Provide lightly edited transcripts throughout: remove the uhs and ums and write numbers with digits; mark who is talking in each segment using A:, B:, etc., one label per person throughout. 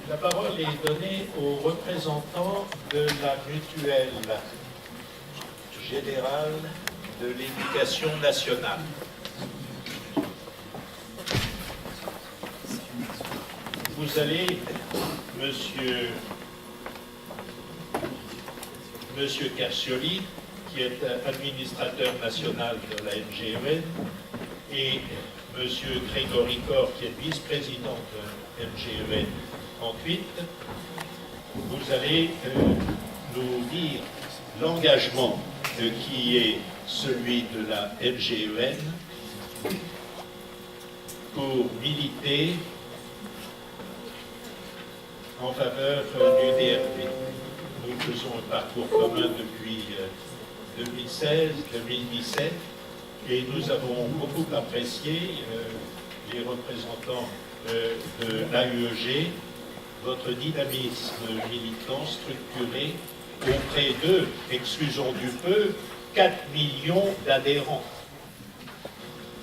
A: La parole est donnée aux représentants de la mutuelle générale de l'éducation nationale. Vous allez, Monsieur Carcioli, qui est administrateur national de la MGEN, et Monsieur Grégory Corr, qui est vice-président de MGEN 38, vous allez nous dire l'engagement qui est celui de la MGEN pour militer en faveur du DRP. Nous faisons un parcours commun depuis 2016-2017 et nous avons beaucoup apprécié, les représentants de l'AUEG, votre dynamisme militant structuré auprès de, excusons du peu, 4 millions d'adhérents.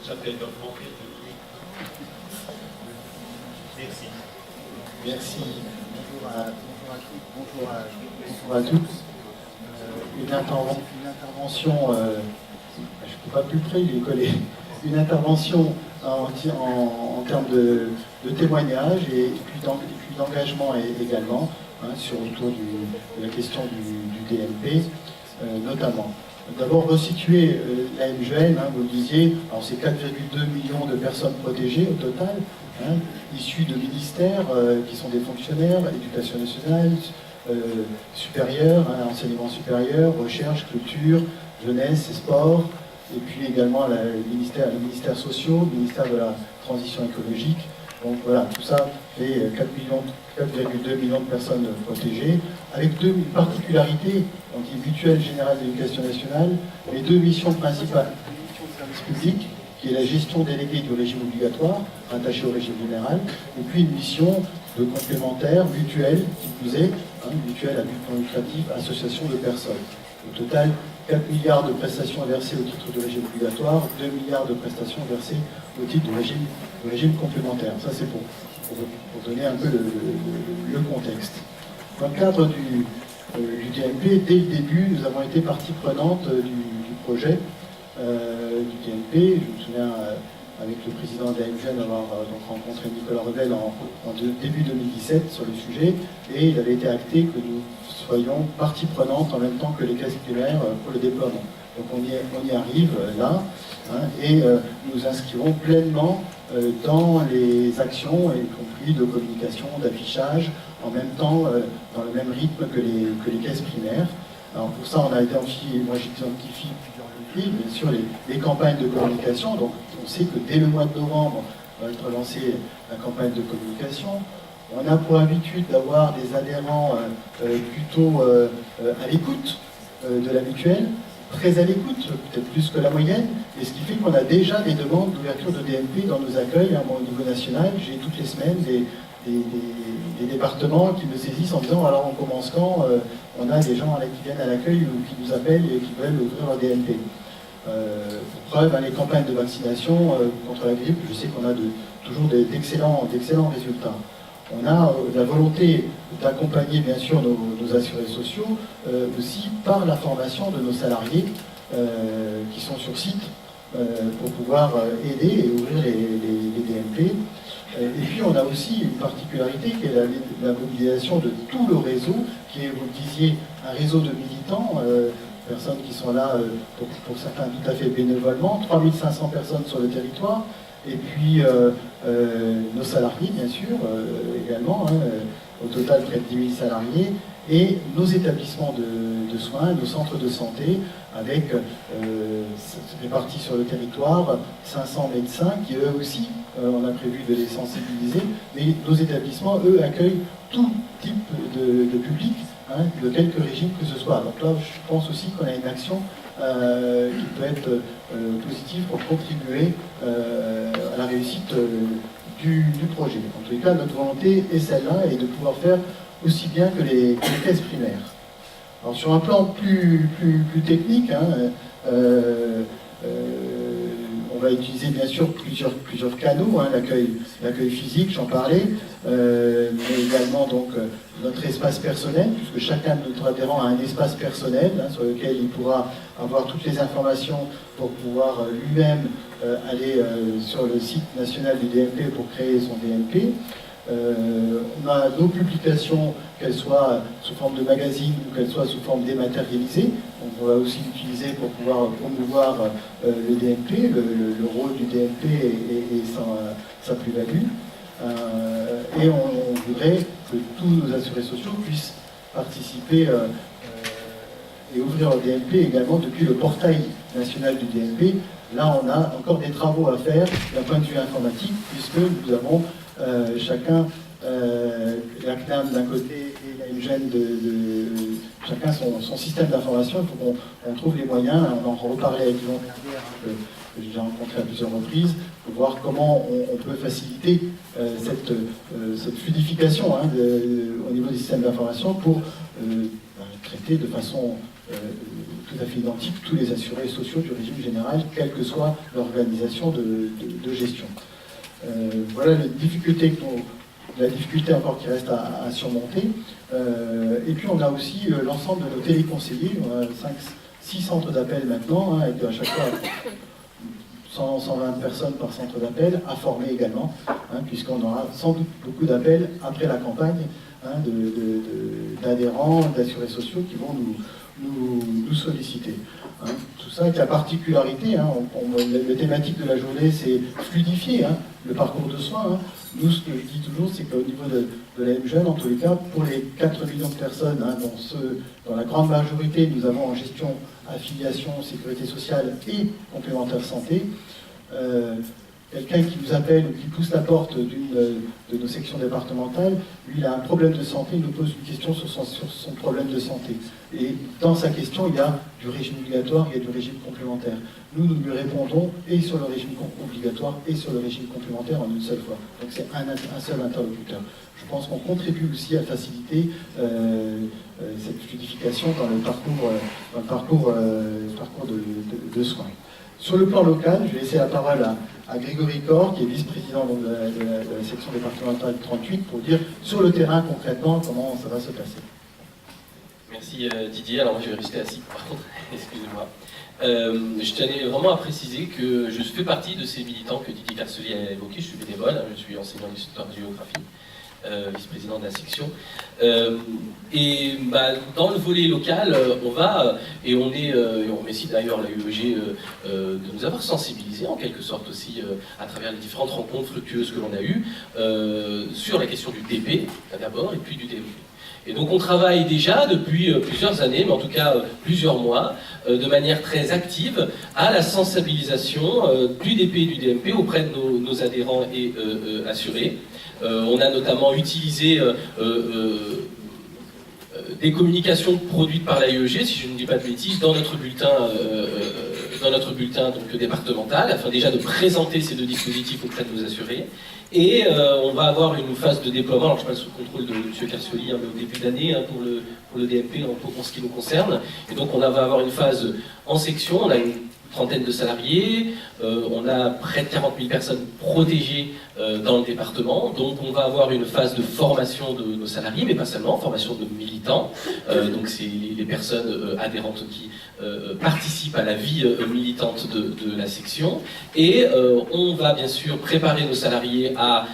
A: Ça peut augmenter depuis. Merci.
B: Merci. Bonjour à tous. Une intervention, je ne peux pas plus près, il est collé. Une intervention en termes de témoignage et puis d'engagement également, autour de la question du DNP notamment. D'abord resituer la MGEN, vous le disiez, alors c'est 4,2 millions de personnes protégées au total, issues de ministères qui sont des fonctionnaires, éducation nationale, supérieure, enseignement supérieur, recherche, culture, jeunesse et sport, et puis également les ministères sociaux, le ministère de la transition écologique. Donc voilà, tout ça fait 4,2 millions de personnes protégées, avec deux particularités, donc une mutuelle générale d'éducation nationale, les deux missions principales. Une mission de service public, qui est la gestion déléguée du régime obligatoire, rattachée au régime général, et puis une mission de complémentaire, mutuelle, qui plus est, mutuelle à but non lucratif, association de personnes. Au total, 4 milliards de prestations versées au titre du régime obligatoire, 2 milliards de prestations versées au titre du régime complémentaire. Ça, c'est pour donner un peu le contexte. Dans le cadre du DNP, dès le début, nous avons été partie prenante du projet du DNP. Je me souviens, avec le président de la MGEN, avoir rencontré Nicolas Rebel en début 2017 sur le sujet, et il avait été acté que nous soyons partie prenante en même temps que les caisses primaires pour le déploiement. Donc on y arrive là, et nous inscrivons pleinement dans les actions, y compris de communication, d'affichage, en même temps, dans le même rythme que les caisses primaires. Alors pour ça, on a identifié, moi j'identifie plusieurs leviers, bien sûr les campagnes de communication. Donc on sait que dès le mois de novembre va être lancée la campagne de communication. On a pour habitude d'avoir des adhérents plutôt à l'écoute de la mutuelle, très à l'écoute, peut-être plus que la moyenne, et ce qui fait qu'on a déjà des demandes d'ouverture de DNP dans nos accueils au niveau national. J'ai toutes les semaines des départements qui me saisissent en disant alors on commence quand, on a des gens qui viennent à l'accueil ou qui nous appellent et qui veulent ouvrir leur DNP. Pour preuve, les campagnes de vaccination contre la grippe, je sais qu'on a toujours d'excellents résultats. On a la volonté d'accompagner bien sûr nos assurés sociaux aussi par la formation de nos salariés qui sont sur site pour pouvoir aider et ouvrir les DNP. Et puis on a aussi une particularité qui est la mobilisation de tout le réseau, qui est, vous le disiez, un réseau de militants, personnes qui sont là pour certains tout à fait bénévolement, 3500 personnes sur le territoire, et puis nos salariés bien sûr également, au total près de 10 000 salariés, et nos établissements de soins, nos centres de santé, avec répartis sur le territoire 500 médecins qui eux aussi, on a prévu de les sensibiliser, mais nos établissements, eux, accueillent tout type de public, de quelque régime que ce soit. Donc là, je pense aussi qu'on a une action qui peut être positive pour contribuer à la réussite du projet. En tous les cas, notre volonté est celle-là, et de pouvoir faire aussi bien que les caisses primaires. Alors sur un plan plus technique, on va utiliser bien sûr plusieurs canaux, l'accueil physique, j'en parlais, mais également également donc, notre espace personnel, puisque chacun de notre adhérent a un espace personnel sur lequel il pourra avoir toutes les informations pour pouvoir lui-même aller sur le site national du DMP pour créer son DMP. On a nos publications, qu'elles soient sous forme de magazine ou qu'elles soient sous forme dématérialisée. On va aussi l'utiliser pour pouvoir promouvoir le DMP, le rôle du DMP et sa plus-value. Et on voudrait que tous nos assurés sociaux puissent participer et ouvrir leur DMP également depuis le portail national du DMP. Là, on a encore des travaux à faire d'un point de vue informatique, puisque nous avons chacun la CNAM d'un côté et la UGEN chacun son système d'information. Il faut qu'on trouve les moyens. On en reparlait avec Yvon Berger, que j'ai rencontré à plusieurs reprises, pour voir comment on peut faciliter cette fluidification au niveau des systèmes d'information pour traiter de façon tout à fait identique tous les assurés sociaux du régime général, quelle que soit l'organisation de gestion. Voilà la difficulté encore qui reste à surmonter. Et puis on a aussi l'ensemble de nos téléconseillers. On a 6 centres d'appel maintenant, avec à chaque fois 120 personnes par centre d'appel, à former également, puisqu'on aura sans doute beaucoup d'appels après la campagne d'adhérents, d'assurés sociaux qui vont nous solliciter. Tout ça avec la particularité, la thématique de la journée, c'est fluidifier le parcours de soins. Nous, ce que je dis toujours, c'est qu'au niveau de la MGEN, en tous les cas, pour les 4 millions de personnes, dont la grande majorité, nous avons en gestion, affiliation, sécurité sociale et complémentaire santé, quelqu'un qui nous appelle ou qui pousse la porte d'une de nos sections départementales, lui, il a un problème de santé, il nous pose une question sur son problème de santé. Et dans sa question, il y a du régime obligatoire, il y a du régime complémentaire. Nous lui répondons et sur le régime obligatoire et sur le régime complémentaire en une seule fois. Donc c'est un seul interlocuteur. Je pense qu'on contribue aussi à faciliter cette fluidification dans le parcours de soins. Sur le plan local, je vais laisser la parole à Grégory Corr, qui est vice-président de la section départementale 38, pour dire sur le terrain concrètement comment ça va se passer.
C: Merci Didier. Alors moi je vais rester assis, par contre, excusez-moi. Je tenais vraiment à préciser que je fais partie de ces militants que Didier Carcelier a évoqué. Je suis bénévole, je suis enseignant d'histoire-géographie. Vice-président de la section. Dans le volet local, on va, et on remercie d'ailleurs la UEG de nous avoir sensibilisés en quelque sorte aussi à travers les différentes rencontres fructueuses que l'on a eues sur la question du DP d'abord et puis du DMP. Et donc on travaille déjà depuis plusieurs années, mais en tout cas plusieurs mois, de manière très active à la sensibilisation du DP et du DMP auprès de nos adhérents et assurés. On a notamment utilisé des communications produites par l'AIEG, si je ne dis pas de bêtises, dans notre bulletin donc, départemental, afin déjà de présenter ces deux dispositifs auprès de nos assurés. Et on va avoir une phase de déploiement, alors je passe sous le contrôle de M. Carcioli au début d'année pour le DMP en ce qui nous concerne. Et donc on va avoir une phase en section, on a une trentaine de salariés, on a près de 40 000 personnes protégées dans le département, donc on va avoir une phase de formation de nos salariés, mais pas seulement, formation de militants, donc c'est les personnes adhérentes qui participent à la vie militante de la section, et on va bien sûr préparer nos salariés à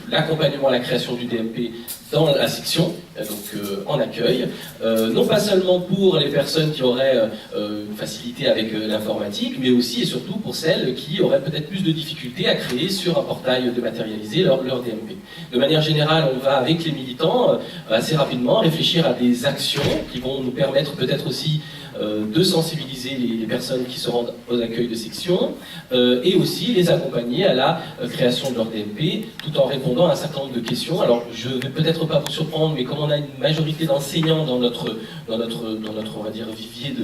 C: l'accompagnement à la création du DMP dans la section, donc en accueil, non pas seulement pour les personnes qui auraient une facilité avec l'informatique, mais aussi et surtout pour celles qui auraient peut-être plus de difficultés à créer sur un portail dématérialisé leur DMP. De manière générale, on va avec les militants assez rapidement réfléchir à des actions qui vont nous permettre peut-être aussi de sensibiliser les personnes qui se rendent aux accueils de section et aussi les accompagner à la création de leur DMP tout en répondant à un certain nombre de questions. Alors je ne vais peut-être pas vous surprendre, mais comme on a une majorité d'enseignants dans notre on va dire vivier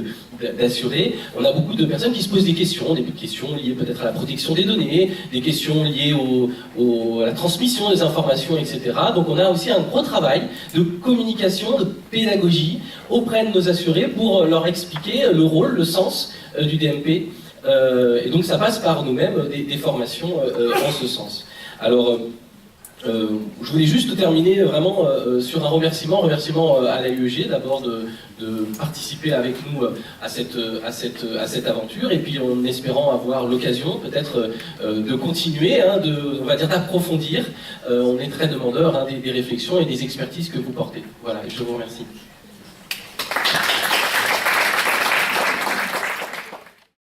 C: d'assurés, on a beaucoup de personnes qui se posent des questions liées peut-être à la protection des données, des questions liées à la transmission des informations, etc. Donc on a aussi un gros travail de communication, de pédagogie auprès de nos assurés pour leur expliquer le rôle, le sens du DMP. Et donc ça passe par nous-mêmes des formations en ce sens. Alors, Je voulais juste terminer vraiment sur un remerciement à la UEG d'abord de participer avec nous à cette aventure, et puis en espérant avoir l'occasion peut-être de continuer, on va dire d'approfondir. On est très demandeur des réflexions et des expertises que vous portez. Voilà, et je vous remercie.